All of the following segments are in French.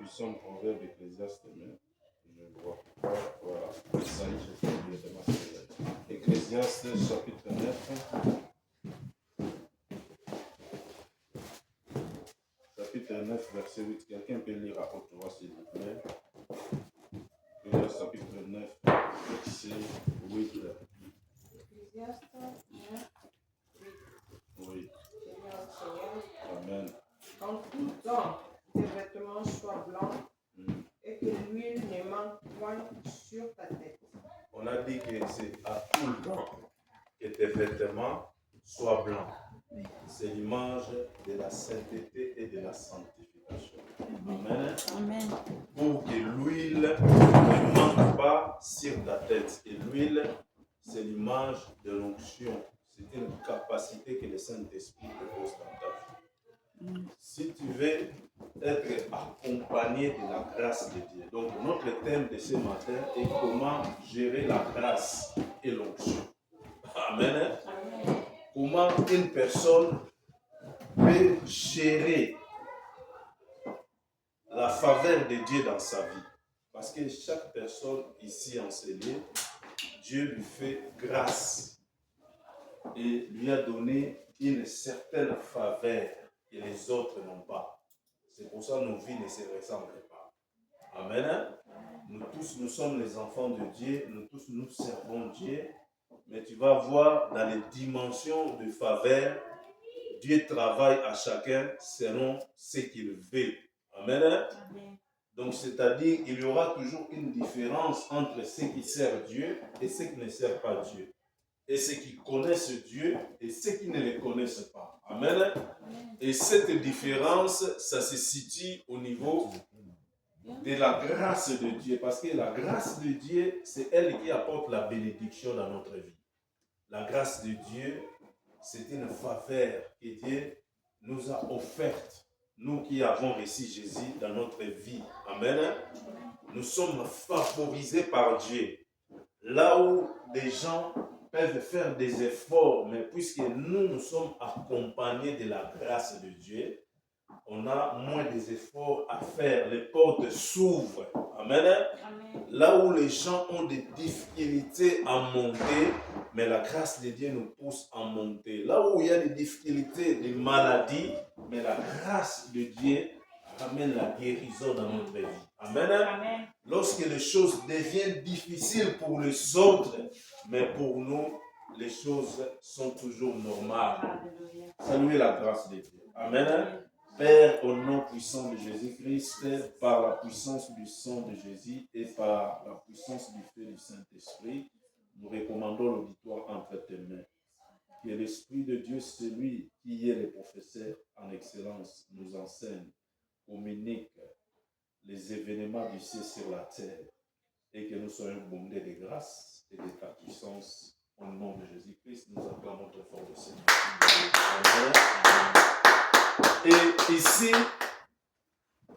puissant proverbe Ecclésiaste, mais je ne vois pas. Voilà, ça y est, j'ai trouvé de ma série. Ecclésiaste, chapitre 9. Chapitre 9, verset 8. Quelqu'un peut lire à haute voix, s'il vous plaît. Ecclésiaste, chapitre 9, verset 8. Ecclésiaste 9, 8. Oui. Seigneur, Seigneur, Amen. qu'en tout temps, tes vêtements soient blancs et que l'huile ne manque point sur ta tête. On a dit que c'est à tout le temps que tes vêtements soient blancs. C'est l'image de la sainteté et de la sanctification. Amen. Amen. Pour que l'huile ne manque pas sur ta tête. Et l'huile, c'est l'image de l'onction. C'est une capacité que le Saint-Esprit te pose dans ta vie. Si tu veux être accompagné de la grâce de Dieu. Donc, notre thème de ce matin est comment gérer la grâce et l'onction. Amen. Comment une personne peut gérer la faveur de Dieu dans sa vie. Parce que chaque personne ici en ce lieu, Dieu lui fait grâce et lui a donné une certaine faveur que les autres n'ont pas. C'est pour ça que nos vies ne se ressemblent pas. Amen. Nous tous, nous sommes les enfants de Dieu, nous tous, nous servons Dieu, mais tu vas voir dans les dimensions de faveur, Dieu travaille à chacun selon ce qu'il veut. Amen. Amen. Donc, c'est-à-dire, il y aura toujours une différence entre ceux qui servent Dieu et ceux qui ne servent pas Dieu. Et ceux qui connaissent Dieu et ceux qui ne le connaissent pas. Amen. Et cette différence, ça se situe au niveau de la grâce de Dieu. Parce que la grâce de Dieu, c'est elle qui apporte la bénédiction dans notre vie. La grâce de Dieu, c'est une faveur que Dieu nous a offerte. Nous qui avons reçu Jésus dans notre vie. Amen. Nous sommes favorisés par Dieu. Là où les gens peuvent faire des efforts, mais puisque nous sommes accompagnés de la grâce de Dieu, on a moins des efforts à faire. Les portes s'ouvrent. Amen. Amen. Là où les gens ont des difficultés à monter, mais la grâce de Dieu nous pousse à monter. Là où il y a des difficultés, des maladies, mais la grâce de Dieu ramène la guérison dans notre vie. Amen. Amen. Lorsque les choses deviennent difficiles pour les autres, mais pour nous, les choses sont toujours normales. Alléluia. Saluez la grâce de Dieu. Amen. Père, au nom puissant de Jésus-Christ, par la puissance du sang de Jésus et par la puissance du feu du Saint-Esprit, nous recommandons l'auditoire entre tes mains. Que l'Esprit de Dieu, celui qui est le professeur en excellence, nous enseigne, communique les événements du ciel sur la terre et que nous soyons bondés de grâce et de ta puissance. Au nom de Jésus-Christ, nous acclamons très fort le Seigneur. Amen. Et ici,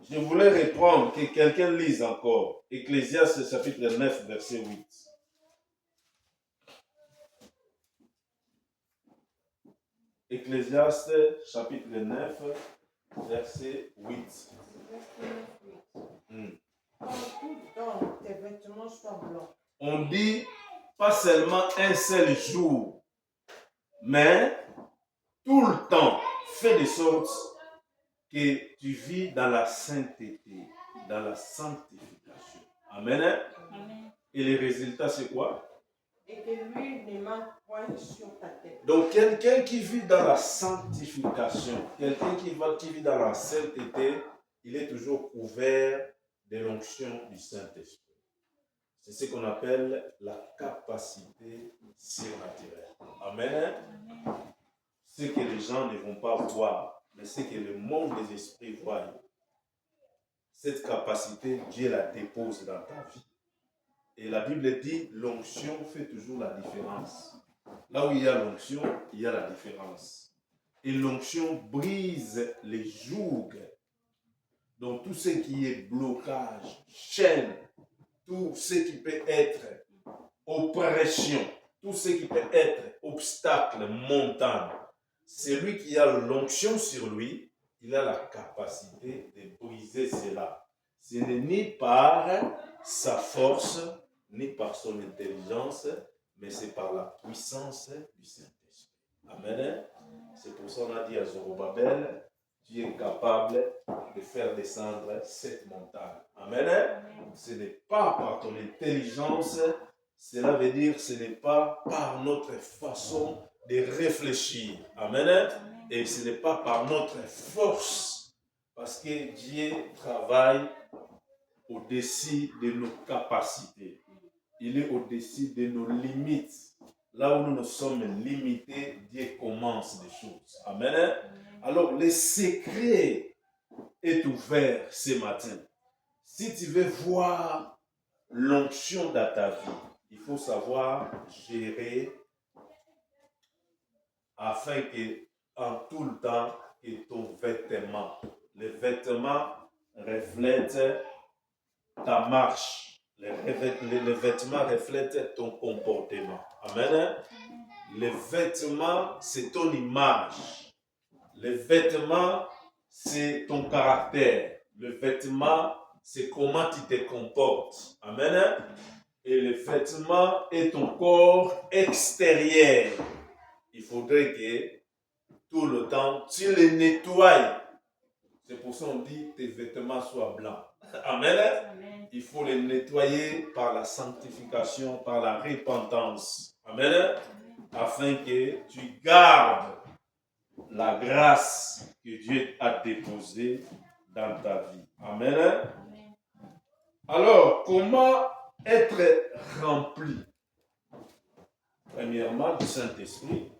je voulais reprendre, que quelqu'un lise encore, Ecclésiaste chapitre 9, verset 8. Ecclésiaste chapitre 9, verset 8. Qu'en tout temps, tes vêtements soient blancs. On dit pas seulement un seul jour, mais tout le temps, fais de sorte que tu vis dans la sainteté, dans la sanctification. Amen. Amen. Et le résultat, c'est quoi? Et que l'huile ne manque point sur ta tête. Donc, quelqu'un qui vit dans la sanctification, quelqu'un qui vit dans la sainteté, il est toujours couvert de l'onction du Saint-Esprit. C'est ce qu'on appelle la capacité surnaturelle. Amen. Ce que les gens ne vont pas voir, mais ce que le monde des esprits voit. Cette capacité, Dieu la dépose dans ta vie. Et la Bible dit, l'onction fait toujours la différence. Là où il y a l'onction, il y a la différence. Et l'onction brise les jougs. Donc tout ce qui est blocage, chaîne, tout ce qui peut être oppression, tout ce qui peut être obstacle, montagne. Celui qui a l'onction sur lui, il a la capacité de briser cela. Ce n'est ni par sa force, ni par son intelligence, mais c'est par la puissance du Saint-Esprit. Amen. C'est pour ça qu'on a dit à Zorobabel, tu es capable de faire descendre cette montagne. Amen. Ce n'est pas par ton intelligence, cela veut dire ce n'est pas par notre façon de réfléchir. Amen. Et ce n'est pas par notre force, parce que Dieu travaille au-dessus de nos capacités. Il est au-dessus de nos limites. Là où nous sommes limités, Dieu commence des choses. Amen. Alors, le secret est ouvert ce matin. Si tu veux voir l'onction dans ta vie, il faut savoir gérer afin que, en tout le temps, que ton vêtement, les vêtements reflètent ta marche. Les vêtements reflètent ton comportement. Amen. Les vêtements, c'est ton image. Les vêtements, c'est ton caractère. Le vêtement, c'est comment tu te comportes. Amen. Et le vêtement est ton corps extérieur. Il faudrait que tout le temps, tu les nettoies. C'est pour ça qu'on dit que tes vêtements soient blancs. Amen. Amen. Il faut les nettoyer par la sanctification, par la repentance. Amen. Amen. Afin que tu gardes la grâce que Dieu a déposée dans ta vie. Amen. Amen. Alors, comment être rempli? Premièrement, du Saint-Esprit.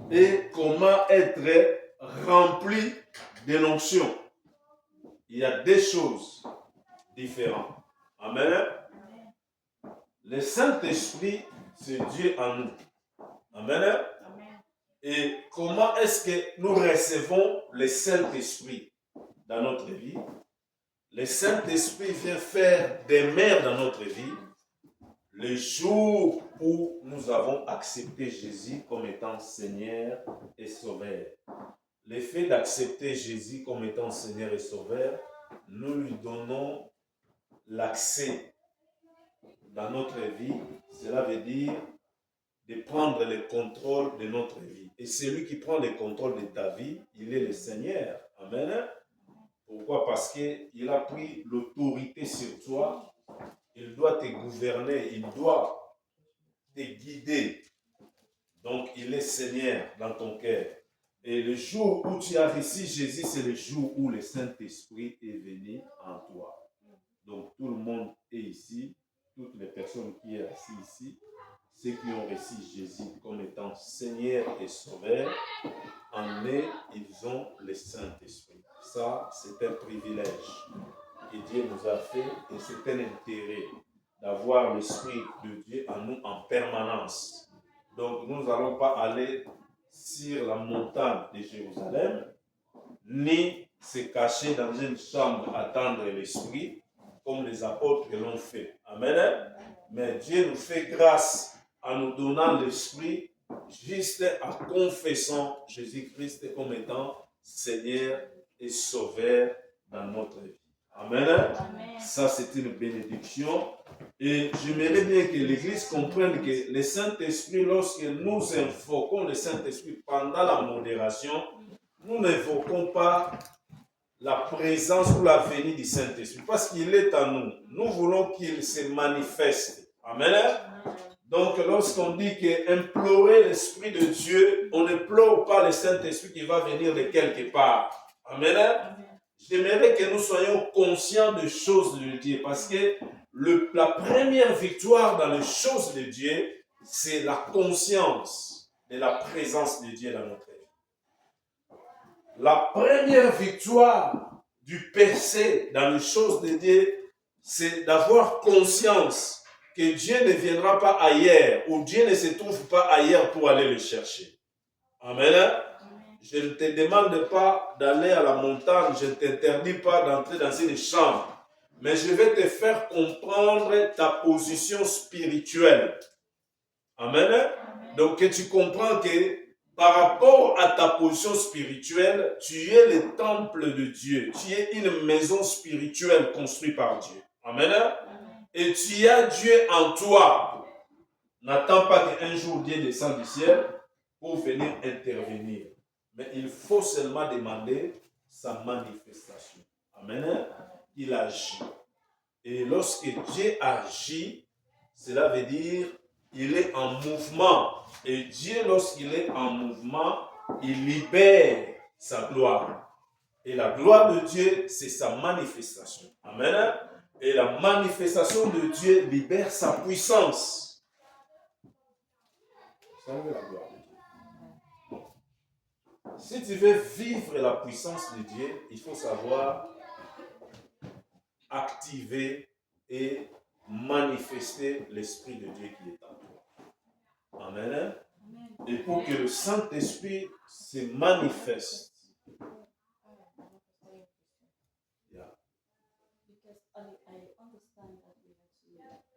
Et comment être rempli de l'onction. Il y a deux choses différentes. Amen. Le Saint-Esprit, c'est Dieu en nous. Amen. Amen. Et comment est-ce que nous recevons le Saint-Esprit dans notre vie? Le Saint-Esprit vient faire des mers dans notre vie le jour où nous avons accepté Jésus comme étant Seigneur et Sauveur. Le fait d'accepter Jésus comme étant Seigneur et Sauveur, nous lui donnons l'accès dans notre vie. Cela veut dire de prendre le contrôle de notre vie. Et celui qui prend le contrôle de ta vie, il est le Seigneur. Amen. Pourquoi? Parce qu'il a pris l'autorité sur toi. Il doit te gouverner, il doit te guider. Donc, il est Seigneur dans ton cœur. Et le jour où tu as reçu Jésus, c'est le jour où le Saint-Esprit est venu en toi. Donc, tout le monde est ici, toutes les personnes qui sont assises ici, ceux qui ont reçu Jésus comme étant Seigneur et Sauveur, en eux, ils ont le Saint-Esprit. Ça, c'est un privilège que Dieu nous a fait et c'est un intérêt d'avoir l'Esprit de Dieu en nous en permanence. Donc, nous n'allons pas aller sur la montagne de Jérusalem, ni se cacher dans une chambre attendre l'Esprit, comme les apôtres l'ont fait. Amen. Mais Dieu nous fait grâce en nous donnant l'Esprit, juste en confessant Jésus-Christ comme étant Seigneur et Sauveur dans notre vie. Amen. Amen. Ça, c'est une bénédiction. Et j'aimerais bien que l'Église comprenne que le Saint-Esprit, lorsque nous invoquons le Saint-Esprit pendant la modération, nous n'invoquons pas la présence ou la venue du Saint-Esprit, parce qu'il est en nous. Nous voulons qu'il se manifeste. Amen. Donc, lorsqu'on dit qu'implorer l'Esprit de Dieu, on n'implore pas le Saint-Esprit qui va venir de quelque part. Amen. J'aimerais que nous soyons conscients des choses de Dieu, parce que la première victoire dans les choses de Dieu, c'est la conscience de la présence de Dieu dans notre vie. La première victoire du péché dans les choses de Dieu, c'est d'avoir conscience que Dieu ne viendra pas ailleurs, ou Dieu ne se trouve pas ailleurs pour aller le chercher. Amen. Je ne te demande pas d'aller à la montagne, je ne t'interdis pas d'entrer dans une chambre, mais je vais te faire comprendre ta position spirituelle. Amen. Donc que tu comprends que par rapport à ta position spirituelle, tu es le temple de Dieu. Tu es une maison spirituelle construite par Dieu. Amen. Et tu as Dieu en toi. N'attends pas qu'un jour Dieu descende du ciel pour venir intervenir. Mais il faut seulement demander sa manifestation. Amen. Il agit. Et lorsque Dieu agit, cela veut dire qu'il est en mouvement. Et Dieu, lorsqu'il est en mouvement, il libère sa gloire. Et la gloire de Dieu, c'est sa manifestation. Amen. Et la manifestation de Dieu libère sa puissance. Ça veut la gloire de Dieu. Si tu veux vivre la puissance de Dieu, il faut savoir activer et manifester l'Esprit de Dieu qui est en toi. Amen. Et pour que le Saint-Esprit se manifeste. Yeah. Because I understand that we have to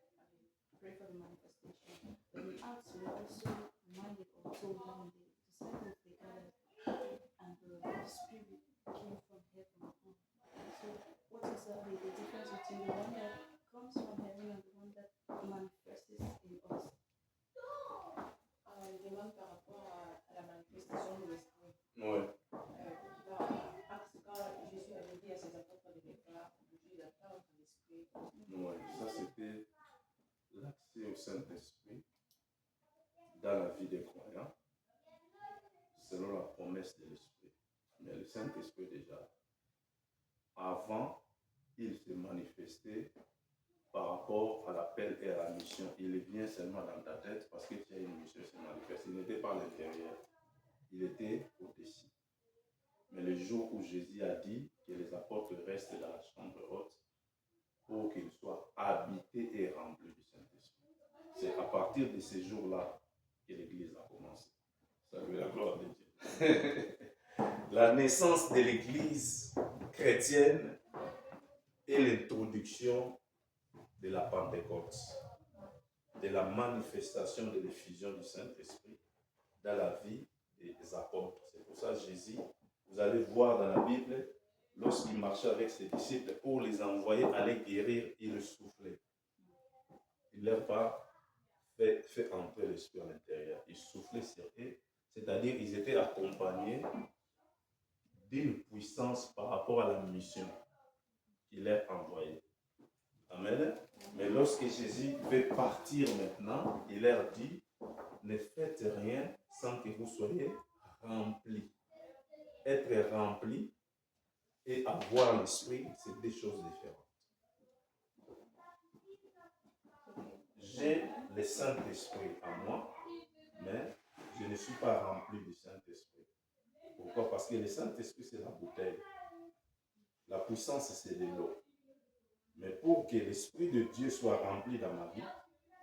pray for the manifestation. But in Acts, we also reminded or told them the disciples they gathered and the Spirit came from heaven. So, what is the difference between the one that comes from heaven and the one that manifests in us? Il demande par rapport à la manifestation de l'esprit. Ouais. Dans Actes, quand Jésus avait dit à ses apôtres de ne pas bouger la parole de l'esprit. Ouais, ça c'était l'accès au Saint-Esprit dans la vie des croyants, selon la promesse de l'Esprit. Mais le Saint-Esprit déjà, avant, il s'est manifesté par rapport à l'appel et à la mission. Il vient seulement dans ta tête parce que tu as une mission, se manifeste. Il n'était pas à l'intérieur, il était au-dessus. Mais le jour où Jésus a dit que les apôtres restent dans la chambre haute pour qu'ils soient habités et remplis du Saint-Esprit. C'est à partir de ces jours-là que l'Église a commencé. Salut la gloire de Dieu. La naissance de l'Église chrétienne est l'introduction de la Pentecôte, de la manifestation de l'effusion du Saint-Esprit dans la vie des apôtres. C'est pour ça que Jésus, vous allez voir dans la Bible, lorsqu'il marchait avec ses disciples pour les envoyer aller guérir, il le soufflait. Il ne leur a pas fait entrer l'esprit à l'intérieur. Il soufflait sur eux, c'est-à-dire qu'ils étaient accompagnés d'une puissance par rapport à la mission qu'il leur a envoyée. Amen. Mais lorsque Jésus veut partir maintenant, il leur dit, ne faites rien sans que vous soyez remplis. Être rempli et avoir l'esprit, c'est deux choses différentes. J'ai le Saint-Esprit en moi, mais je ne suis pas rempli du Saint-Esprit. Pourquoi? Parce que le Saint-Esprit, c'est la bouteille. La puissance, c'est de l'eau. Mais pour que l'Esprit de Dieu soit rempli dans ma vie,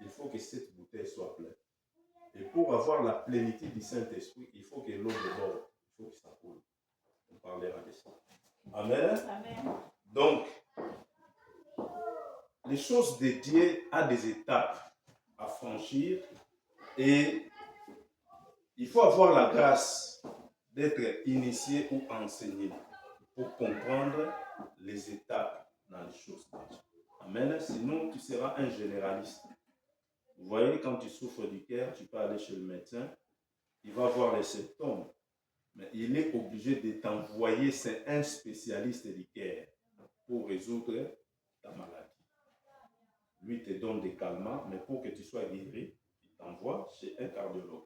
il faut que cette bouteille soit pleine. Et pour avoir la plénitude du Saint-Esprit, il faut que l'eau déborde. Il faut que ça coule. On parlera de ça. Amen. Amen. Donc, les choses de Dieu ont des étapes à franchir et il faut avoir la grâce d'être initié ou enseigné pour comprendre les étapes dans les choses de Dieu. Amen. Sinon, tu seras un généraliste. Vous voyez, quand tu souffres du cœur, tu peux aller chez le médecin, il va voir les symptômes, mais il est obligé de t'envoyer, c'est un spécialiste du cœur pour résoudre ta maladie. Lui te donne des calmants, mais pour que tu sois guéri, il t'envoie chez un cardiologue.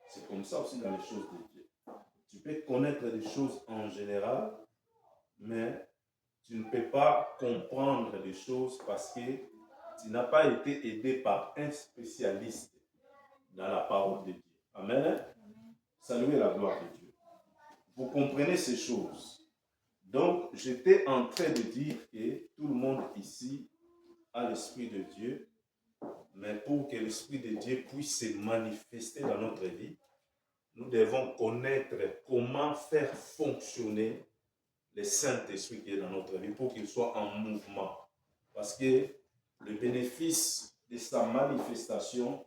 C'est comme ça aussi dans les choses de Dieu. Tu peux connaître des choses en général, mais tu ne peux pas comprendre des choses parce que tu n'as pas été aidé par un spécialiste dans la parole de Dieu. Amen. Saluez la gloire de Dieu. Vous comprenez ces choses. Donc, j'étais en train de dire que tout le monde ici a l'Esprit de Dieu, mais pour que l'Esprit de Dieu puisse se manifester dans notre vie, nous devons connaître comment faire fonctionner le Saint-Esprit qui est dans notre vie pour qu'il soit en mouvement. Parce que le bénéfice de sa manifestation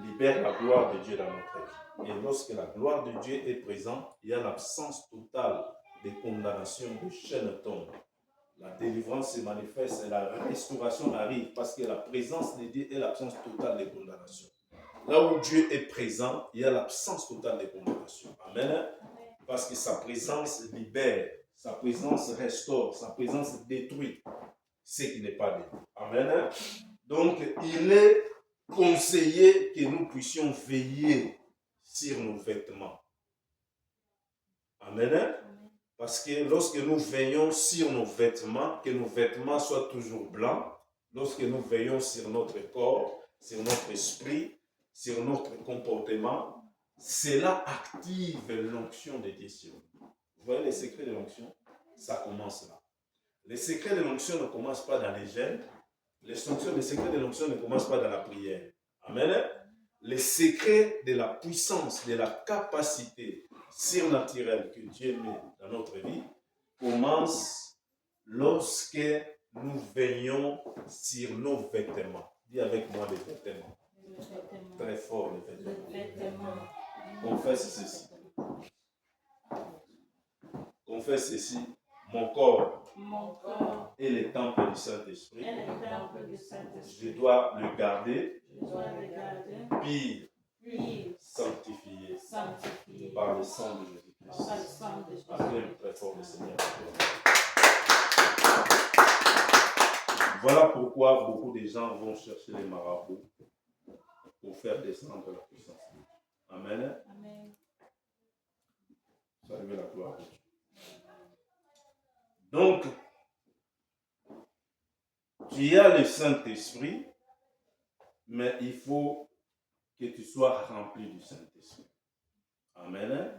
libère la gloire de Dieu dans notre vie. Et lorsque la gloire de Dieu est présente, il y a l'absence totale de condamnation, de chaînes tombent. La délivrance se manifeste et la restauration arrive parce que la présence de Dieu est l'absence totale de condamnation. Là où Dieu est présent, il y a l'absence totale de condamnation. Amen. Parce que sa présence libère, sa présence restaure, sa présence détruit ce qui n'est pas de Dieu. Amen. Donc, il est conseillé que nous puissions veiller sur nos vêtements. Amen. Parce que lorsque nous veillons sur nos vêtements, que nos vêtements soient toujours blancs, lorsque nous veillons sur notre corps, sur notre esprit, sur notre comportement, cela active l'onction de Dieu sur nous. Vous voyez les secrets de l'onction? Ça commence là. Les secrets de l'onction ne commencent pas dans les jeûnes. Les secrets de l'onction ne commencent pas dans la prière. Amen. Les secrets de la puissance, de la capacité surnaturelle que Dieu met dans notre vie commencent lorsque nous veillons sur nos vêtements. Dis avec moi les vêtements. Très fort les vêtements. Confesse ceci. Confesse ceci. Mon corps est le temple du Saint-Esprit. Je dois le garder. Pire. Sanctifié par le sang de Jésus-Christ. Acclame très fort le Seigneur. Voilà pourquoi beaucoup de gens vont chercher les marabouts pour faire descendre la puissance. Amen. Saluez la gloire de Dieu. Donc, tu as le Saint-Esprit, mais il faut que tu sois rempli du Saint-Esprit. Amen.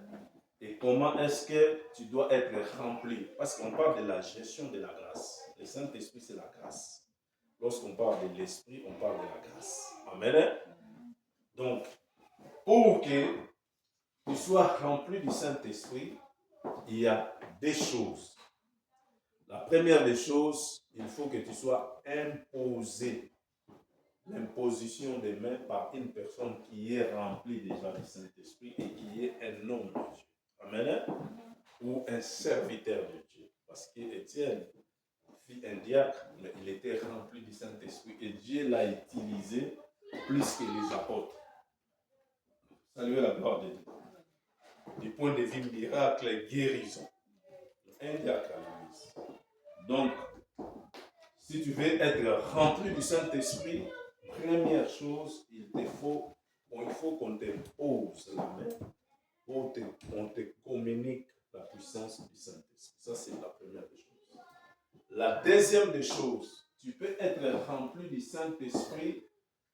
Et comment est-ce que tu dois être rempli? Parce qu'on parle de la gestion de la grâce. Le Saint-Esprit, c'est la grâce. Lorsqu'on parle de l'Esprit, on parle de la grâce. Amen. Donc, pour que tu sois rempli du Saint-Esprit, il y a des choses. La première des choses, il faut que tu sois imposé. L'imposition des mains par une personne qui est remplie déjà du Saint-Esprit et qui est un homme de Dieu. Amen. Ou un serviteur de Dieu. Parce qu'Étienne fit un diacre, mais il était rempli du Saint-Esprit et Dieu l'a utilisé plus que les apôtres. Saluez la gloire de Dieu. Du point de vue miracle et guérison. Un diacre à l'église. Donc, si tu veux être rempli du Saint-Esprit, première chose, il faut qu'on te pose la main, on te communique la puissance du Saint-Esprit. Ça, c'est la première des choses. La deuxième des choses, tu peux être rempli du Saint-Esprit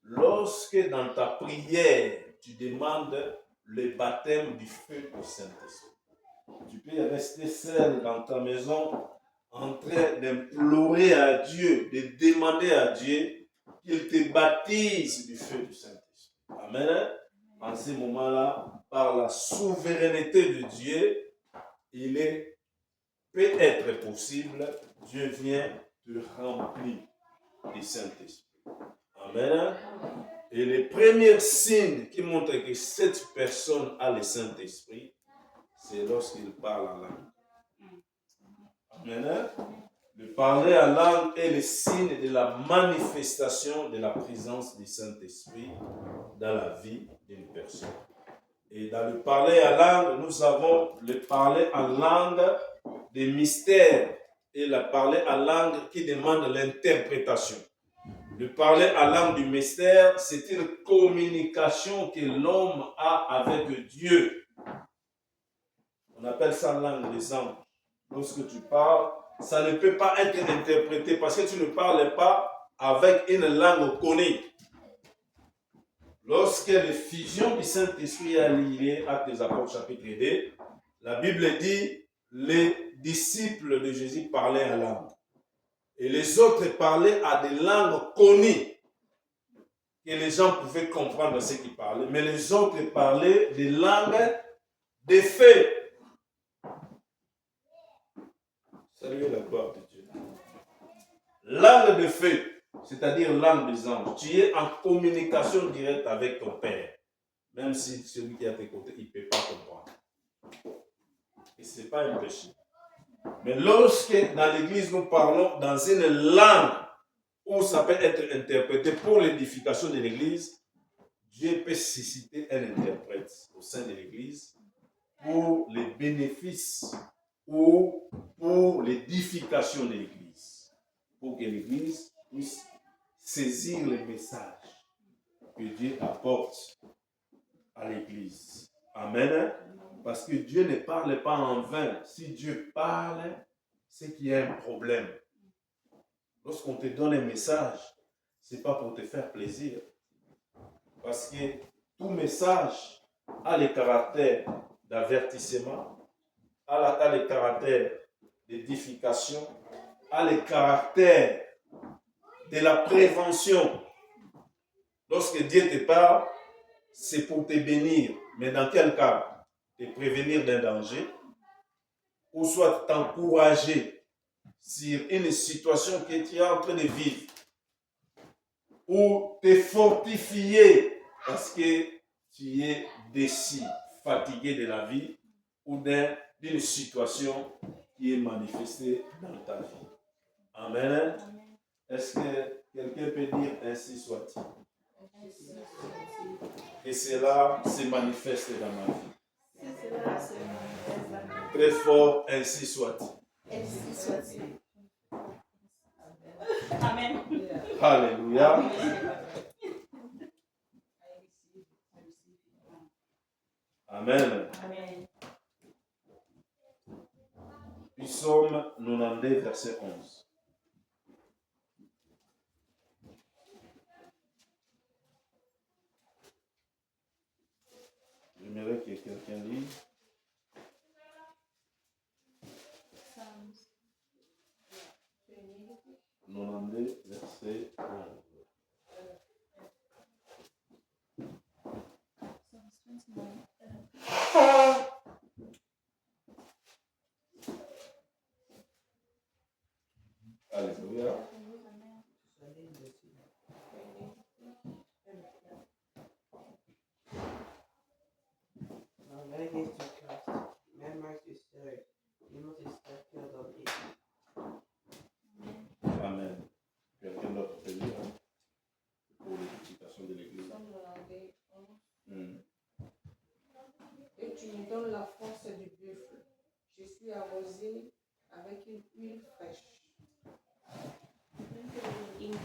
lorsque dans ta prière, tu demandes le baptême du feu du Saint-Esprit. Tu peux rester seul dans ta maison en train d'implorer à Dieu, de demander à Dieu qu'il te baptise du feu du Saint-Esprit. Amen. En ce moment-là, par la souveraineté de Dieu, peut être possible, Dieu vient te remplir du Saint-Esprit. Amen. Et les premiers signes qui montrent que cette personne a le Saint-Esprit, c'est lorsqu'il parle en langue. Amen. Le parler en langue est le signe de la manifestation de la présence du Saint-Esprit dans la vie d'une personne. Et dans le parler en langue, nous avons le parler en langue des mystères et le parler en langue qui demande l'interprétation. Le parler en langue du mystère, c'est une communication que l'homme a avec Dieu. On appelle ça langue des anges. Lorsque tu parles, ça ne peut pas être interprété parce que tu ne parles pas avec une langue connue. Lorsque l'effusion du Saint-Esprit est liée à Actes des Apôtres chapitre 2, la Bible dit les disciples de Jésus parlaient en langue. Et les autres parlaient à des langues connues que les gens pouvaient comprendre ce qu'ils parlaient. Mais les autres parlaient des langues des faits. Saluez la gloire de Dieu. Langue de feu. c'est-à-dire langue des anges. Tu es en communication directe avec ton Père. Même si celui qui est à tes côtés, il ne peut pas comprendre. Et ce n'est pas un péché. Mais lorsque dans l'église nous parlons dans une langue où ça peut être interprété pour l'édification de l'église, Dieu peut susciter un interprète au sein de l'église pour les bénéfices ou pour l'édification de l'église. Pour que l'église puisse saisir le message que Dieu apporte à l'église. Amen. Parce que Dieu ne parle pas en vain. Si Dieu parle, c'est qu'il y a un problème. Lorsqu'on te donne un message, ce n'est pas pour te faire plaisir. Parce que tout message a le caractère d'avertissement, a le caractère d'édification, a le caractère de la prévention. Lorsque Dieu te parle, c'est pour te bénir. Mais dans quel cas? Te prévenir d'un danger ou soit t'encourager sur une situation que tu es en train de vivre ou te fortifier parce que tu es déçu, fatigué de la vie ou d'une situation qui est manifestée dans ta vie. Amen. Est-ce que quelqu'un peut dire ainsi soit-il? Et cela se manifeste dans ma vie. Très fort, ainsi soit-il. Ainsi soit-il. Amen. Alléluia. Amen. Amen. Psaume 92, verset 11. J'aimerais que quelqu'un lise. Psalms 92, verset 11. Psalms 29. Alléluia. Amen. Quelqu'un d'autre peut lire pour l'édification de l'église. Et tu me donnes la force du buffle. Je suis arrosé avec une huile fraîche. English.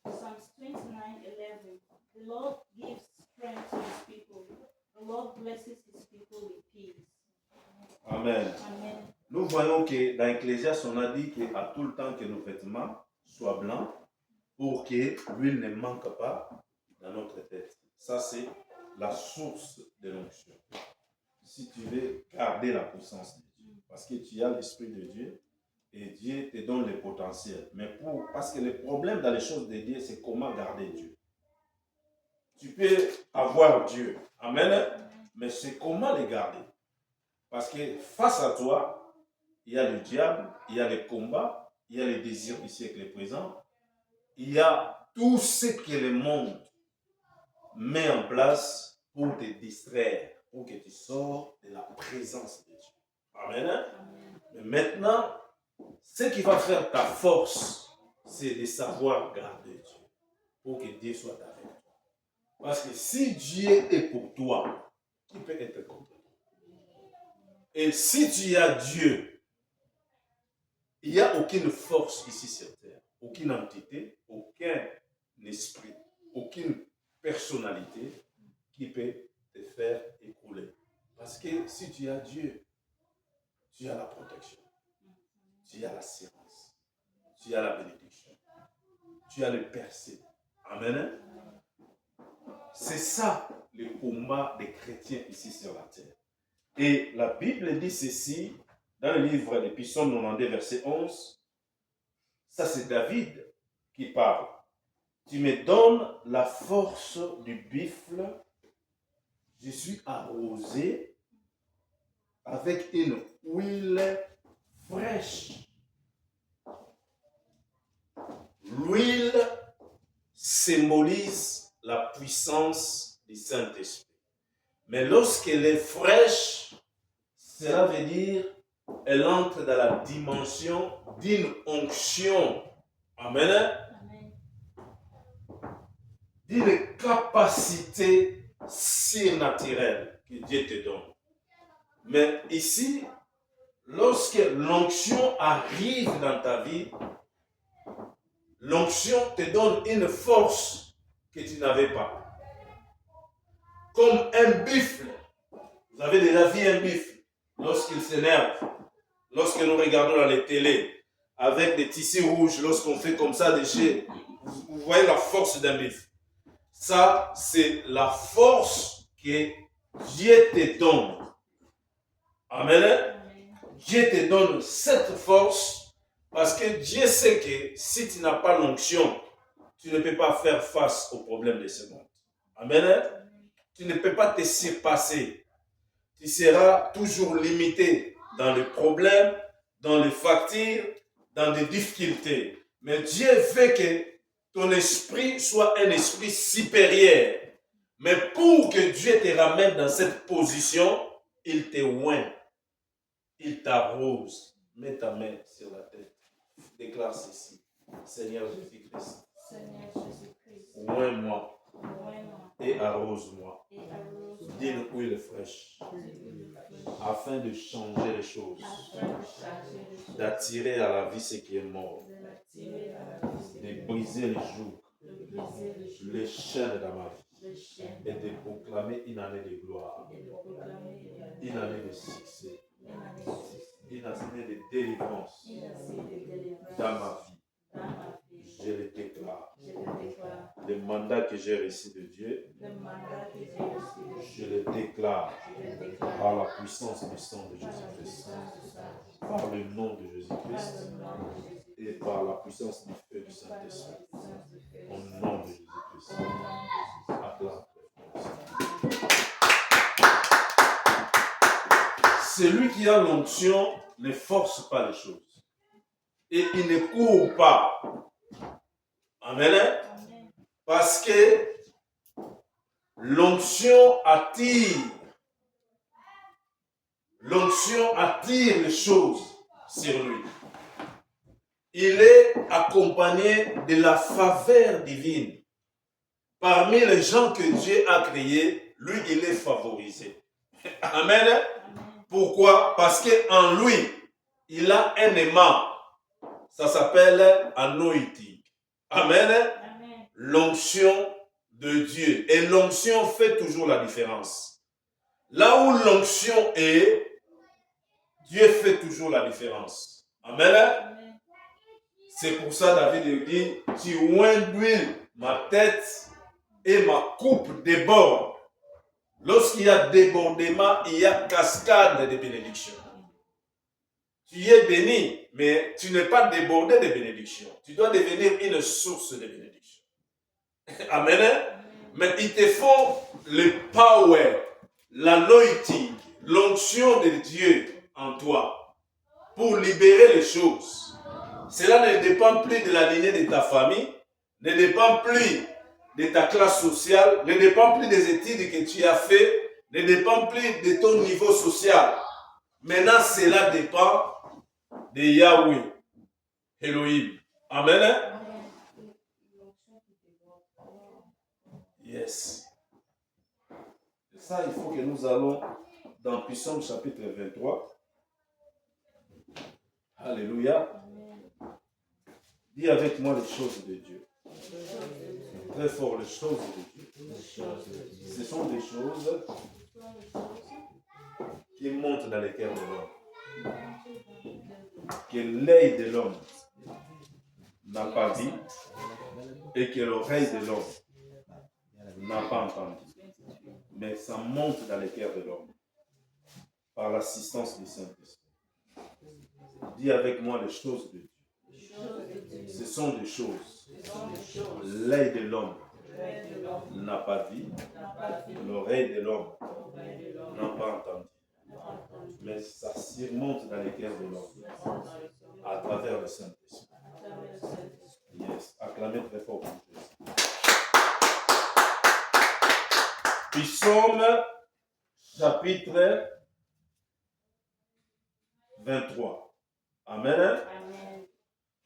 Psalms 29:11. The Lord gives strength to his people. The Lord blesses his people with peace. Amen. Amen. Nous voyons que dans Ecclésiaste, on a dit qu'à tout le temps que nos vêtements soient blancs pour que l'huile ne manque pas dans notre tête. Ça, c'est la source de l'onction. Si tu veux garder la puissance de Dieu, parce que tu as l'Esprit de Dieu et Dieu te donne le potentiel. Mais parce que le problème dans les choses de Dieu, c'est comment garder Dieu. Tu peux avoir Dieu, amen, mais c'est comment le garder. Parce que face à toi, il y a le diable, il y a le combat, il y a les désirs du siècle présent, il y a tout ce que le monde met en place pour te distraire, pour que tu sors de la présence de Dieu. Amen. Mais maintenant, ce qui va faire ta force, c'est de savoir garder Dieu, pour que Dieu soit avec toi. Parce que si Dieu est pour toi, qui peut être contre toi? Et si tu as Dieu, il n'y a aucune force ici sur terre, aucune entité, aucun esprit, aucune personnalité qui peut te faire écrouler. Parce que si tu as Dieu, tu as la protection, tu as l'assurance, tu as la bénédiction, tu as le percé. Amen. C'est ça le combat des chrétiens ici sur la terre. Et la Bible dit ceci dans le livre des Psaumes 92, verset 11. Ça, c'est David qui parle. Tu me donnes la force du buffle. Je suis arrosé avec une huile fraîche. L'huile symbolise la puissance du Saint-Esprit. Mais lorsqu'elle est fraîche, cela veut dire qu'elle entre dans la dimension d'une onction. Amen. Amen. D'une capacité surnaturelle que Dieu te donne. Mais ici, lorsque l'onction arrive dans ta vie, l'onction te donne une force que tu n'avais pas. Comme un buffle. Vous avez déjà vu un buffle lorsqu'il s'énerve, lorsque nous regardons dans les télés, avec des tissus rouges, lorsqu'on fait comme ça des jets, vous voyez la force d'un buffle. Ça, c'est la force que Dieu te donne. Amen. Amen. Dieu te donne cette force parce que Dieu sait que si tu n'as pas l'onction, tu ne peux pas faire face aux problèmes de ce monde. Amen. Tu ne peux pas te surpasser. Tu seras toujours limité dans les problèmes, dans les factures, dans les difficultés. Mais Dieu veut que ton esprit soit un esprit supérieur. Mais pour que Dieu te ramène dans cette position, il te oint. Il t'arrose. Mets ta main sur la tête. Déclare ceci. Seigneur Jésus-Christ. Seigneur Jésus-Christ, Oint-moi oins-moi et arrose-moi et arrose-moi d'une huile fraîche d'huile fraîche, afin de changer les choses, afin de changer les choses, d'attirer à la vie ce qui est mort, de l'attirer à la vie, de briser les jours, de briser les choses, les chaînes dans ma vie les chaînes, et de proclamer une année de gloire, et de proclamer une année de succès, une année de succès, une année de délivrance une année de délivrance dans ma vie. dans ma vie. Je le déclare. Je le déclare. Le mandat que j'ai reçu de Dieu, Le mandat que j'ai reçu de je le déclare je le déclare par la puissance du sang de par la Jésus-Christ, puissance du sang, par le nom de par Jésus-Christ le nom de Jésus, et par la puissance du feu du par la Saint-Esprit. puissance du feu. Au nom de Jésus-Christ. Au nom de Acclame. Jésus. Celui qui a l'onction ne force pas les choses. Et il ne court pas. Amen. Amen. Parce que l'onction attire. L'onction attire les choses sur lui. Il est accompagné de la faveur divine. Parmi les gens que Dieu a créés, lui, il est favorisé. Amen. Amen. Pourquoi? Parce qu'en lui, il a un aimant. Ça s'appelle anointing. Amen. Amen. L'onction de Dieu. Et l'onction fait toujours la différence. Là où l'onction est, Dieu fait toujours la différence. Amen. Amen. C'est pour ça David dit, tu oins d'huile ma tête et ma coupe déborde. Lorsqu'il y a débordement, il y a cascade de bénédictions. Tu es béni, mais tu n'es pas débordé de bénédictions. Tu dois devenir une source de bénédictions. Amen. Mais il te faut le power, l'anointing, l'onction de Dieu en toi pour libérer les choses. Cela ne dépend plus de la lignée de ta famille, ne dépend plus de ta classe sociale, ne dépend plus des études que tu as fait, ne dépend plus de ton niveau social. Maintenant, cela dépend de Yahweh, Elohim. Amen. Yes. Et ça, il faut que nous allons dans Psaume chapitre 23. Alléluia. Dis avec moi les choses de Dieu. Très fort, les choses de Dieu. Ce sont des choses qui montent dans le cœur de l'homme. Que l'œil de l'homme n'a pas vu et que l'oreille de l'homme n'a pas entendu. Mais ça monte dans le cœur de l'homme par l'assistance du Saint-Esprit. Dis avec moi les choses de Dieu. Ce sont des choses. L'œil de l'homme n'a pas vu, l'oreille de l'homme n'a pas entendu. Mais ça surmonte dans le cœur de l'homme à travers le Saint-Esprit. Yes, acclamez très fort pour Jésus. du psaume chapitre 23. Amen. Amen.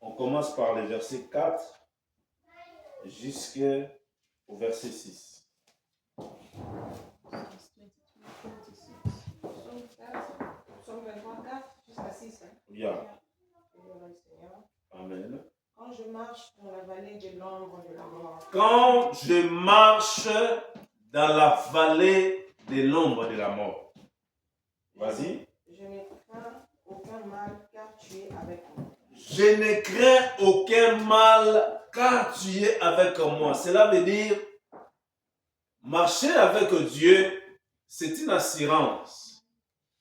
On commence par le verset 4 jusqu'au verset 6. Psalms 22, 46. Psaume 4, Psaume 23, 4 jusqu'à 6. Hein. Yeah. Seigneur, le Seigneur. Amen. Quand je marche dans la vallée de l'ombre de la mort, Quand je marche dans la vallée de l'ombre de la mort. Vas-y. je ne crains aucun mal car tu es avec moi. Je ne crains aucun mal car tu es avec moi. Cela veut dire, marcher avec Dieu, c'est une assurance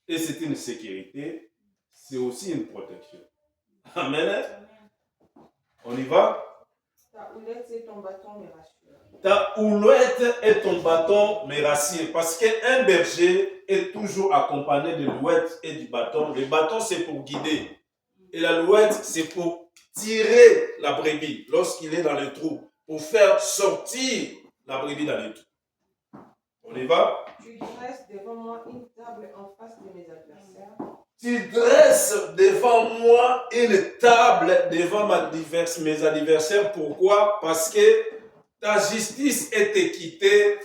et c'est une sécurité, c'est aussi une protection. Amen. Amen. On y va? Ta houlette et ton bâton me rassurent. Ta houlette et ton bâton me rassurent. Parce qu'un berger est toujours accompagné de l'ouette et du bâton. Le bâton, c'est pour guider. Et la louette, c'est pour tirer la brebis lorsqu'il est dans le trou. Pour faire sortir la brebis dans le trou. On y va? Tu dresses devant moi une table en face de mes adversaires. Tu dresses devant moi une table devant mes adversaires. Pourquoi? Parce que ta justice et équité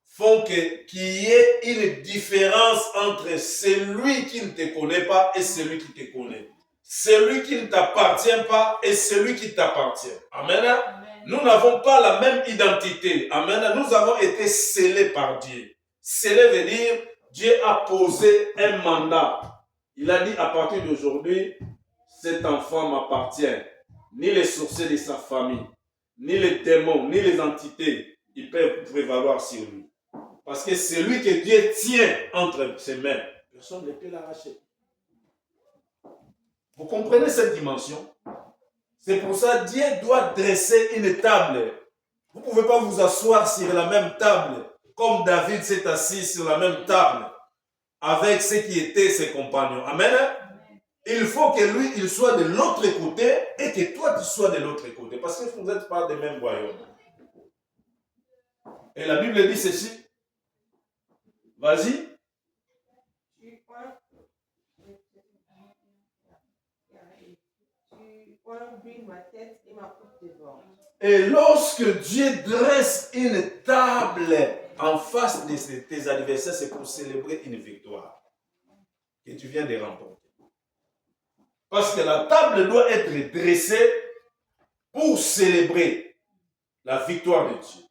font qu'il y ait une différence entre celui qui ne te connaît pas et celui qui te connaît. Celui qui ne t'appartient pas et celui qui t'appartient. Amen. Amen. Nous n'avons pas la même identité. Amen. Nous avons été scellés par Dieu. Scellé veut dire Dieu a posé un mandat. Il a dit à partir d'aujourd'hui, cet enfant m'appartient. Ni les sorciers de sa famille, ni les démons, ni les entités, ils peuvent prévaloir sur lui. Parce que c'est lui que Dieu tient entre ses mains. Personne ne peut l'arracher. Vous comprenez cette dimension? C'est pour ça que Dieu doit dresser une table. Vous ne pouvez pas vous asseoir sur la même table, comme David s'est assis sur la même table, avec ceux qui étaient ses compagnons. Amen. Il faut que lui, il soit de l'autre côté et que toi, tu sois de l'autre côté. Parce que vous n'êtes pas des mêmes royaumes. Et la Bible dit ceci. Vas-y. Tu oindis ma tête et ma coupe déborde. Et lorsque Dieu dresse une table en face de tes adversaires, c'est pour célébrer une victoire que tu viens de remporter. Parce que la table doit être dressée pour célébrer la victoire de Dieu.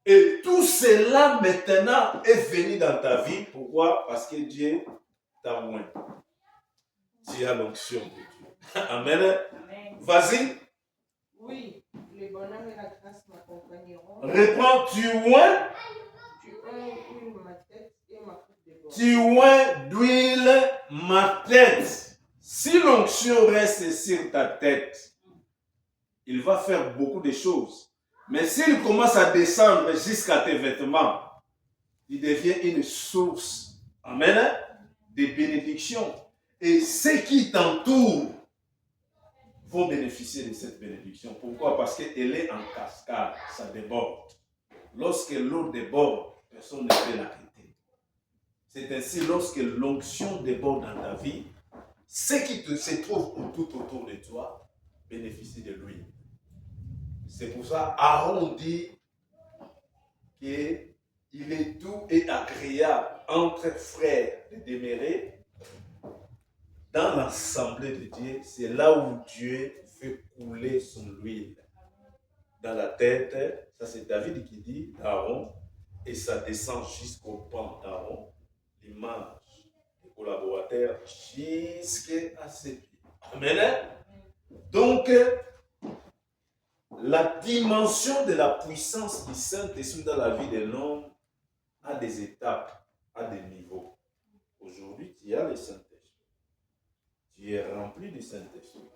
Et tout cela maintenant est venu dans ta vie. Pourquoi? Parce que Dieu t'a oint. Tu as l'onction de Dieu. Amen. Amen. Vas-y. Oui, le bonheur et la grâce m'accompagneront. Réponds, tu oins. Tu oindis ma tête et ma coupe déborde. Tu oins d'huile ma tête. Si l'onction reste sur ta tête, il va faire beaucoup de choses. Mais s'il commence à descendre jusqu'à tes vêtements, il devient une source, amen, de bénédiction. Et ceux qui t'entourent vont bénéficier de cette bénédiction. Pourquoi? Parce qu'elle est en cascade, ça déborde. Lorsque l'eau déborde, personne ne peut l'arrêter. C'est ainsi, lorsque l'onction déborde dans ta vie, ceux qui se trouvent tout autour de toi bénéficient de l'huile. C'est pour ça, Aaron dit qu'il est doux et agréable entre frères de demeurer dans l'assemblée de Dieu. C'est là où Dieu fait couler son huile. Dans la tête, ça c'est David qui dit d'Aaron, et ça descend jusqu'au pan d'Aaron, l'image des collaborateurs jusqu'à ses pieds. Amen. Donc, la dimension de la puissance du Saint-Esprit dans la vie de l'homme a des étapes, a des niveaux. Aujourd'hui, tu as le Saint-Esprit. Tu es rempli du Saint-Esprit.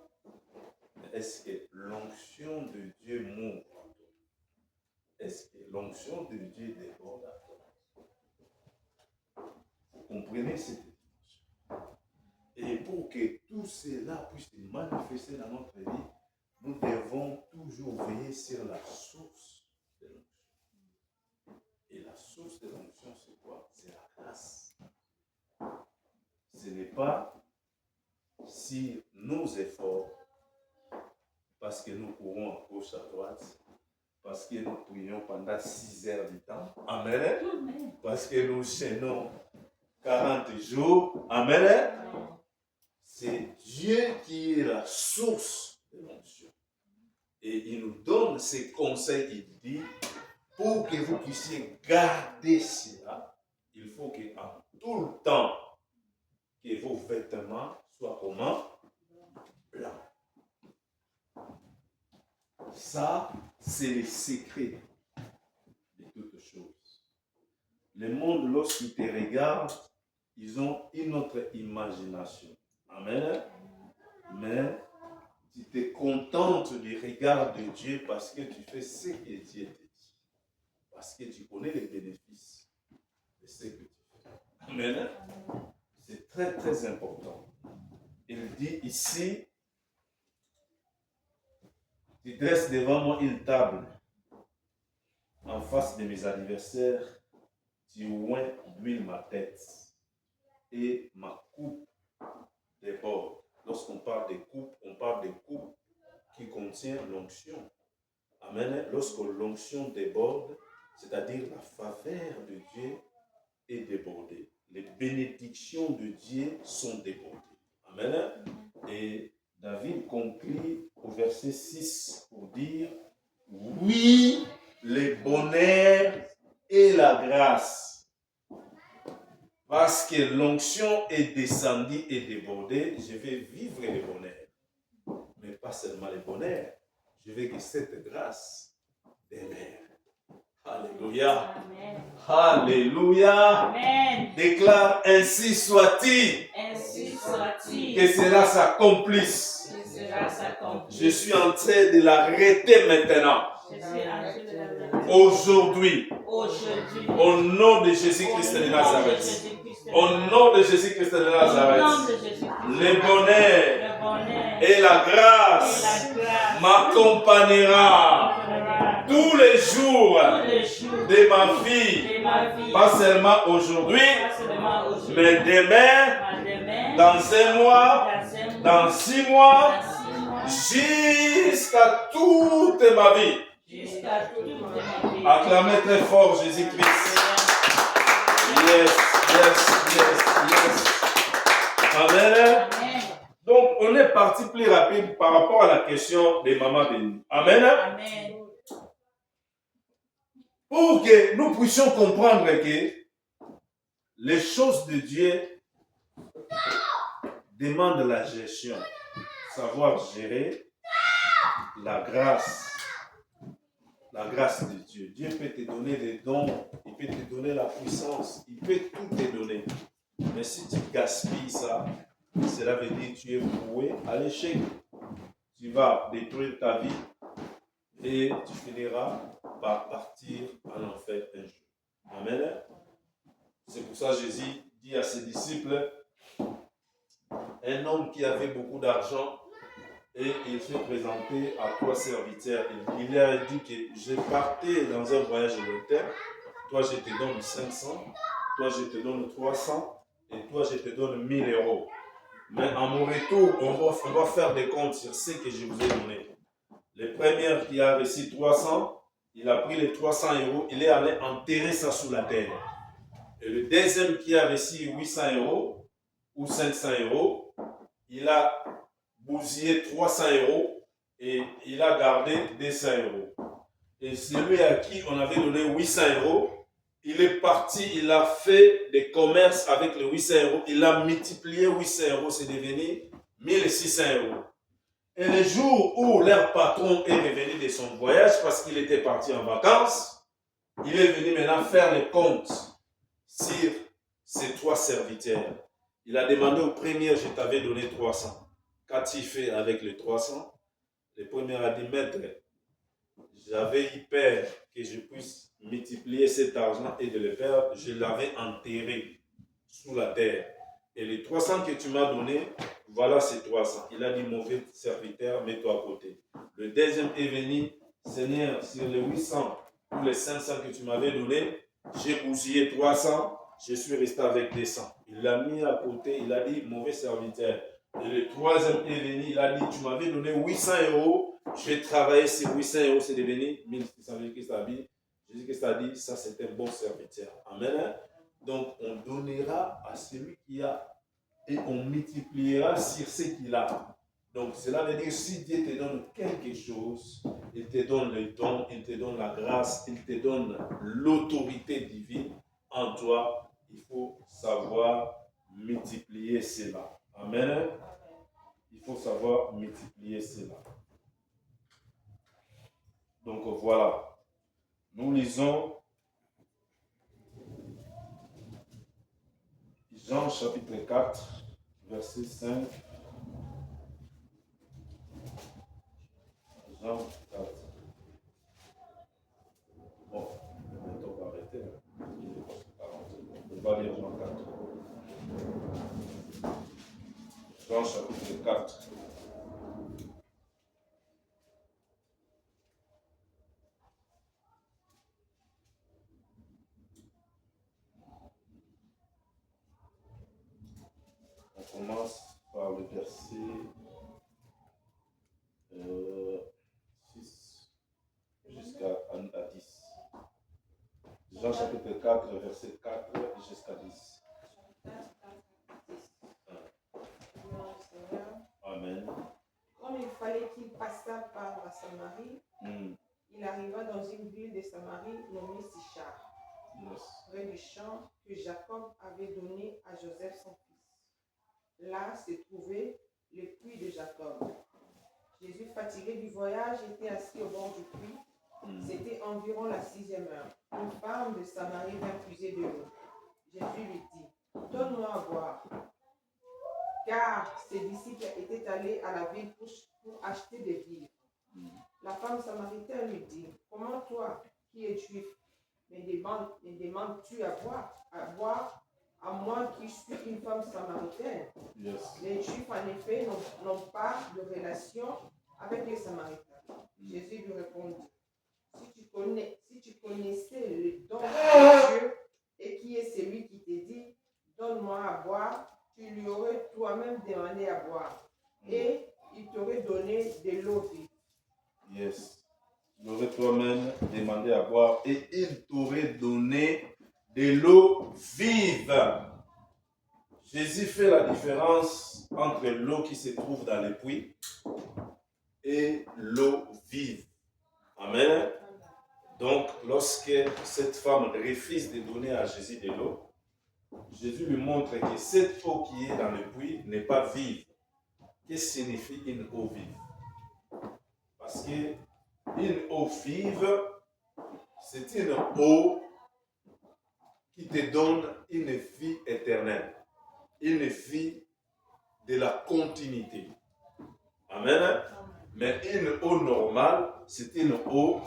Est-ce que l'onction de Dieu m'ouvre en toi? Est-ce que l'onction de Dieu déborde à toi? Vous comprenez cette dimension? Et pour que tout cela puisse se manifester dans notre vie, nous devons toujours veiller sur la source de l'onction. Et la source de l'onction, c'est quoi? C'est la grâce. Ce n'est pas si nos efforts, parce que nous courons à gauche à droite, parce que nous prions pendant 6 heures du temps. Amen. Parce que nous chaînons 40 jours. Amen. C'est Dieu qui est la source de l'onction. Et il nous donne ses conseils. Il dit, pour que vous puissiez garder cela, il faut qu'en tout le temps, que vos vêtements soient comment? Blancs. Ça, c'est le secret de toutes choses. Le monde, lorsqu'il te regarde, ils ont une autre imagination. Amen. Mais tu te contentes du regard de Dieu parce que tu fais ce que Dieu te dit. Parce que tu connais les bénéfices de ce que tu fais. Amen. C'est très, très important. Il dit ici, tu dresses devant moi une table en face de mes adversaires, tu oins d'huile ma tête et ma coupe déborde. Lorsqu'on parle de coupe, on parle de coupe qui contient l'onction. Amen. Lorsque l'onction déborde, c'est-à-dire la faveur de Dieu est débordée. Les bénédictions de Dieu sont débordées. Amen. Et David conclut au verset 6 pour dire, oui, le bonheur et la grâce. Parce que l'onction est descendue et débordée, je vais vivre le bonheur. Mais pas seulement le bonheur, je veux que cette grâce demeure. Alléluia. Amen. Alléluia. Amen. Déclare, ainsi soit-il. Ainsi soit-il. Que cela s'accomplisse. Que cela s'accomplisse. Je suis en train de l'arrêter maintenant. Je suis en train de l'arrêter. Aujourd'hui. Aujourd'hui. Au nom de Jésus-Christ de Nazareth. Au nom de Jésus-Christ de Nazareth. Le bonheur et la grâce m'accompagnera tous les jours de ma vie. Pas seulement aujourd'hui, mais demain, dans 1 mois, dans 6 mois, jusqu'à toute ma vie. Acclamez très fort Jésus-Christ. Yes, yes, yes, yes. Amen. Donc, on est parti plus rapide par rapport à la question des mamans bénies. Amen. Amen. Pour que nous puissions comprendre que les choses de Dieu demandent la gestion, savoir gérer la grâce de Dieu. Dieu peut te donner des dons, il peut te donner la puissance, il peut tout te donner. Mais si tu gaspilles ça, cela veut dire que tu es voué à l'échec. Tu vas détruire ta vie et tu finiras par partir en enfer un jour. Amen. C'est pour ça que Jésus dit à ses disciples, un homme qui avait beaucoup d'argent et il s'est présenté à 3 serviteurs. Il leur a dit que je partais dans un voyage lointain, toi je te donne 500, toi je te donne 300 et toi je te donne 1000 euros. Mais à mon retour, on va faire des comptes sur ce que je vous ai donné. Le premier qui a reçu 300, il a pris les 300 euros, il est allé enterrer ça sous la terre. Et le deuxième qui a reçu 800 euros ou 500 euros, il a bousillé 300 euros et il a gardé 200 euros. Et celui à qui on avait donné 800 euros, il est parti, il a fait des commerces avec les 800 euros, il a multiplié 800 euros, c'est devenu 1600 euros. Et le jour où leur patron est revenu de son voyage, parce qu'il était parti en vacances, il est venu maintenant faire les comptes sur ses 3 serviteurs. Il a demandé au premier, je t'avais donné 300. Qu'as-tu fait avec les 300? Le premier a dit, maître, j'avais eu peur que je puisse multiplier cet argent et de le faire. Je l'avais enterré sous la terre. Et les 300 que tu m'as donné, voilà ces 300. Il a dit, mauvais serviteur, mets-toi à côté. Le deuxième est venu, Seigneur, sur les 800 ou les 500 que tu m'avais donné, j'ai bousillé 300, je suis resté avec 200. Il l'a mis à côté, il a dit, mauvais serviteur. Et le troisième est venu, il a dit, tu m'avais donné 800 euros, je vais travailler ces 800 euros, c'est devenu 1600. Jésus Christ a dit, ça c'est un bon serviteur. Amen. Donc on donnera à celui qui a et on multipliera sur ce qu'il a. Donc cela veut dire, si Dieu te donne quelque chose, il te donne le don, il te donne la grâce, il te donne l'autorité divine en toi, il faut savoir multiplier cela. Amen. Il faut savoir multiplier cela. Donc voilà. Nous lisons Jean chapitre 4, verset 5. Jean 4. Bon, on va arrêter. On va lire Jean 4. Jean chapitre 4. On commence par le verset 6 jusqu'à 10. Jean chapitre 4, verset 4 jusqu'à 10. Amen. Comme il fallait qu'il passât par la Samarie, il arriva dans une ville de Samarie nommée Sichar, près du champ que Jacob avait donné à Joseph son fils. Là se trouvait le puits de Jacob. Jésus, fatigué du voyage, était assis au bord du puits. C'était environ la 6e heure. Une femme de Samarie vint puiser de l'eau. Jésus lui dit, « Donne-moi à boire. » Car ses disciples étaient allés à la ville pour acheter des vivres. La femme samaritaine lui dit, « Comment toi, qui es juif, me demandes-tu à boire, à moi qui suis une femme samaritaine? » Les Juifs, en effet, n'ont pas de relation avec les Samaritains. Jésus lui répondit, si tu connaissais le don de Dieu et qui est celui qui te dit, donne-moi à boire, tu lui aurais toi-même demandé à boire et il t'aurait donné de l'eau vive. Yes. Tu aurais toi-même demandé à boire et il t'aurait donné de l'eau vive. Jésus fait la différence entre l'eau qui se trouve dans les puits et l'eau vive. Amen. Donc, lorsque cette femme refuse de donner à Jésus de l'eau, Jésus lui montre que cette eau qui est dans le puits n'est pas vive. Qu'est-ce que signifie une eau vive? Parce qu'une eau vive, c'est une eau qui te donne une vie éternelle, une vie de la continuité. Amen. Mais une eau normale, c'est une eau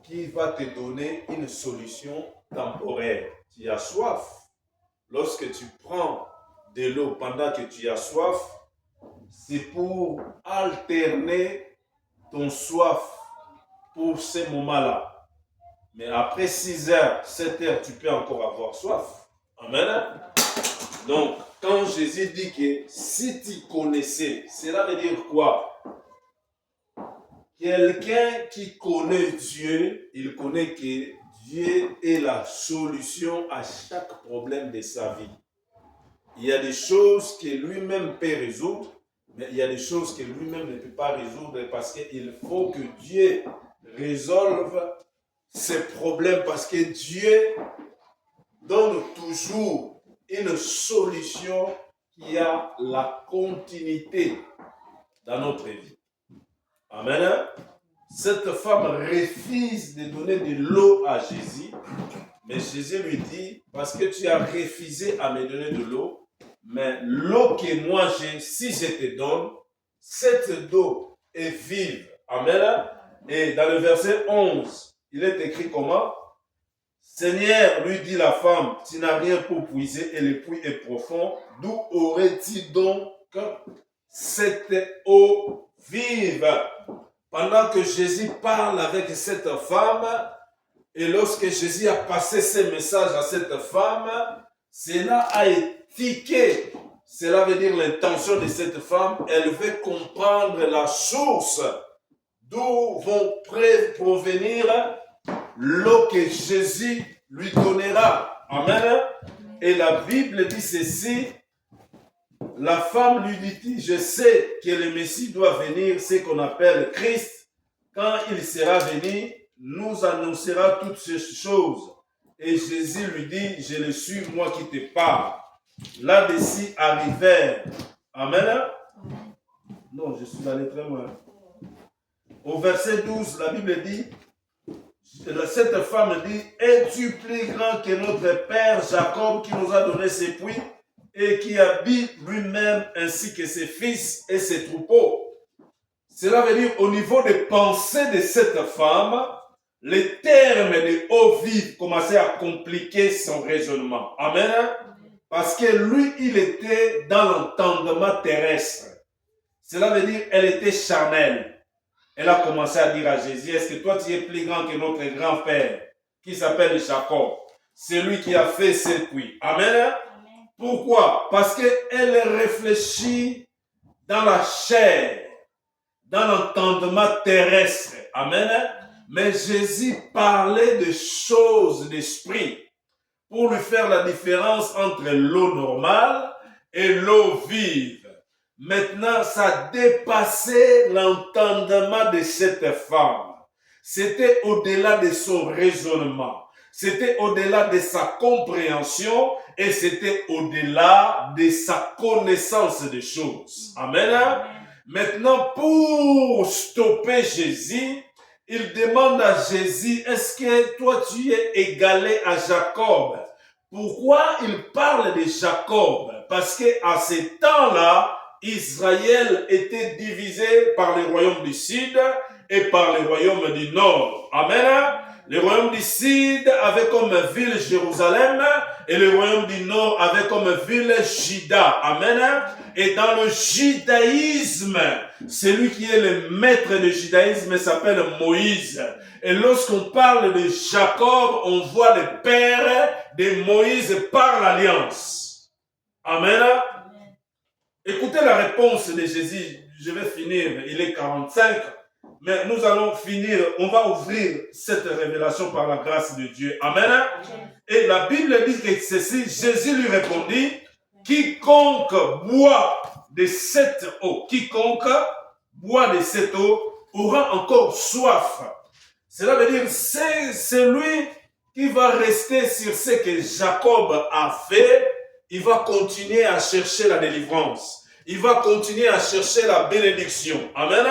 qui va te donner une solution temporaire. Tu as soif. Lorsque tu prends de l'eau pendant que tu as soif, c'est pour alterner ton soif pour ces moments-là. Mais après 6 heures, 7 heures, tu peux encore avoir soif. Amen. Donc, quand Jésus dit que si tu connaissais, cela veut dire quoi? Quelqu'un qui connaît Dieu, il connaît que Dieu est la solution à chaque problème de sa vie. Il y a des choses que lui-même peut résoudre, mais il y a des choses que lui-même ne peut pas résoudre parce qu'il faut que Dieu résolve ces problèmes parce que Dieu donne toujours une solution qui a la continuité dans notre vie. Amen. Cette femme refuse de donner de l'eau à Jésus, mais Jésus lui dit, parce que tu as refusé à me donner de l'eau, mais l'eau que moi j'ai, si je te donne, cette eau est vive. Amen. Et dans le verset 11, il est écrit comment? Seigneur, lui dit la femme, tu n'as rien pour puiser et le puits est profond. D'où aurais-tu donc cette eau vive? Pendant que Jésus parle avec cette femme, Et lorsque Jésus a passé ce message à cette femme, cela a étiqué. Cela veut dire l'intention de cette femme. Elle veut comprendre la source d'où vont provenir l'eau que Jésus lui donnera. Amen. Et la Bible dit ceci. La femme lui dit, je sais que le Messie doit venir, ce qu'on appelle Christ. Quand il sera venu, nous annoncera toutes ces choses. Et Jésus lui dit, je le suis, moi qui te parle. Là-dessus arrivèrent. Amen. Non, je suis allé très loin. Au verset 12, la Bible dit, cette femme dit, es-tu plus grand que notre père Jacob qui nous a donné ses puits et qui habite lui-même ainsi que ses fils et ses troupeaux? Cela veut dire au niveau des pensées de cette femme, les termes de eau vive commençaient à compliquer son raisonnement. Amen. Parce que lui, il était dans l'entendement terrestre. Cela veut dire elle était charnelle. Elle a commencé à dire à Jésus, est-ce que toi tu es plus grand que notre grand-père qui s'appelle Jacob, celui qui a fait ces puits? Amen. Amen. Pourquoi? Parce qu'elle réfléchit dans la chair, dans l'entendement terrestre. Amen. Mais Jésus parlait de choses d'esprit pour lui faire la différence entre l'eau normale et l'eau vive. Maintenant, ça dépassait l'entendement de cette femme. C'était au-delà de son raisonnement. C'était au-delà de sa compréhension et c'était au-delà de sa connaissance des choses. Amen. Maintenant, pour stopper Jésus, il demande à Jésus, est-ce que toi tu es égalé à Jacob? Pourquoi il parle de Jacob? Parce qu'à ce temps-là, Israël était divisé par le royaume du Sud et par le royaume du Nord. Amen. Le royaume du Sud avait comme ville Jérusalem et le royaume du Nord avait comme ville Juda. Amen. Et dans le judaïsme, celui qui est le maître du judaïsme s'appelle Moïse. Et lorsqu'on parle de Jacob, on voit le père de Moïse par l'alliance. Amen. Écoutez la réponse de Jésus. Je vais finir, il est 45. Mais nous allons finir, on va ouvrir cette révélation par la grâce de Dieu. Amen. Et la Bible dit que ceci, Jésus lui répondit, quiconque boit de cette eau, aura encore soif. Cela veut dire, c'est celui qui va rester sur ce que Jacob a fait, il va continuer à chercher la délivrance. Il va continuer à chercher la bénédiction. Amen.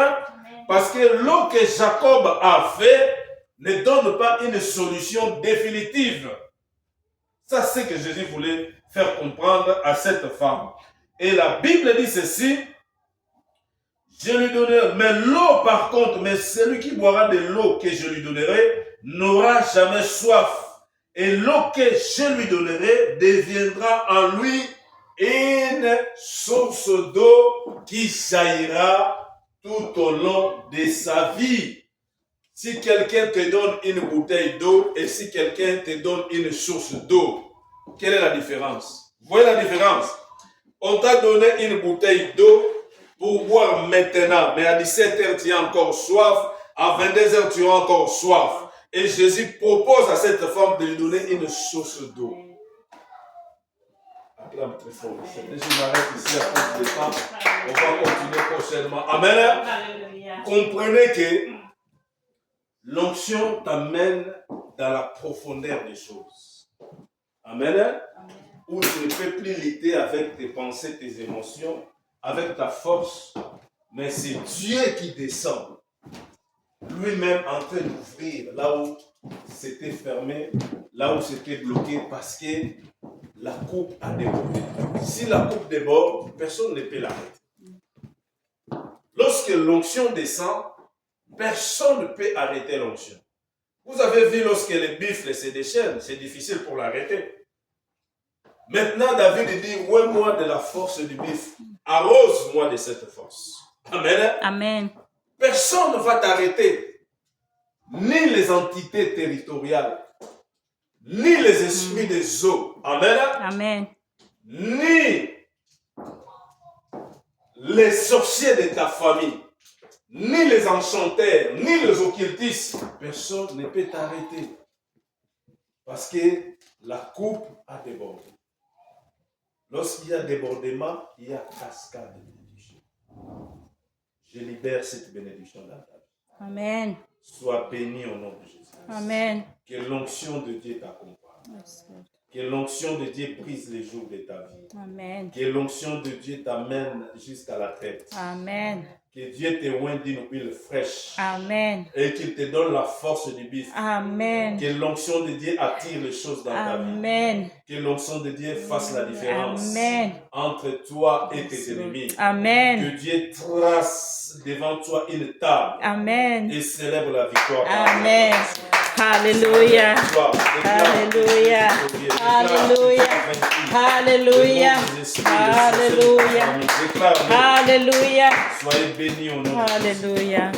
Parce que l'eau que Jacob a fait ne donne pas une solution définitive. Ça, c'est ce que Jésus voulait faire comprendre à cette femme. Et la Bible dit ceci, je lui donnerai, mais l'eau par contre, mais celui qui boira de l'eau que je lui donnerai n'aura jamais soif. Et l'eau que je lui donnerai deviendra en lui une source d'eau qui jaillira tout au long de sa vie. Si quelqu'un te donne une bouteille d'eau et si quelqu'un te donne une source d'eau, quelle est la différence? Vous voyez la différence? On t'a donné une bouteille d'eau pour boire maintenant, mais à 17h tu as encore soif, à 22h tu as encore soif. Et Jésus propose à cette femme de lui donner une source d'eau. Acclame très fort. Je m'arrête ici à cause de temps. On va continuer prochainement. Amen. Comprenez que l'onction t'amène dans la profondeur des choses. Amen. Où tu ne peux plus lutter avec tes pensées, tes émotions, avec ta force, mais c'est Dieu qui descend. Lui-même en train d'ouvrir là où c'était fermé, là où c'était bloqué, parce que la coupe a débordé. Si la coupe déborde, personne ne peut l'arrêter. Lorsque l'onction descend, personne ne peut arrêter l'onction. Vous avez vu lorsque le buffle se déchaîne, c'est difficile pour l'arrêter. Maintenant, David dit, ouais, moi de la force du buffle, arrose-moi de cette force. Amen. Amen. Personne ne va t'arrêter. ni les entités territoriales, ni les esprits des eaux. Amen. Amen. Ni les sorciers de ta famille, ni les enchanteurs, ni les occultistes. Personne ne peut t'arrêter. Parce que la coupe a débordé. Lorsqu'il y a débordement, il y a cascade de bénédiction. Je libère cette bénédiction dans ta vie. Amen. Sois béni au nom de Jésus. Amen. Que l'onction de Dieu t'accompagne. Yes, Lord. Que l'onction de Dieu brise les jours de ta vie. Amen. Que l'onction de Dieu t'amène jusqu'à la tête. Amen. Que Dieu te oigne d'une huile fraîche. Amen. Et qu'il te donne la force du bif. Amen. Que l'onction de Dieu attire les choses dans ta vie. Amen. Que l'onction de Dieu fasse la différence Amen. entre toi et tes ennemis. Amen. Que Dieu trace devant toi une table Amen. et célèbre la victoire. Amen. Hallelujah. Hallelujah. Hallelujah. Hallelujah. Hallelujah. Hallelujah. Soyez bénis au nom de Jésus. Hallelujah.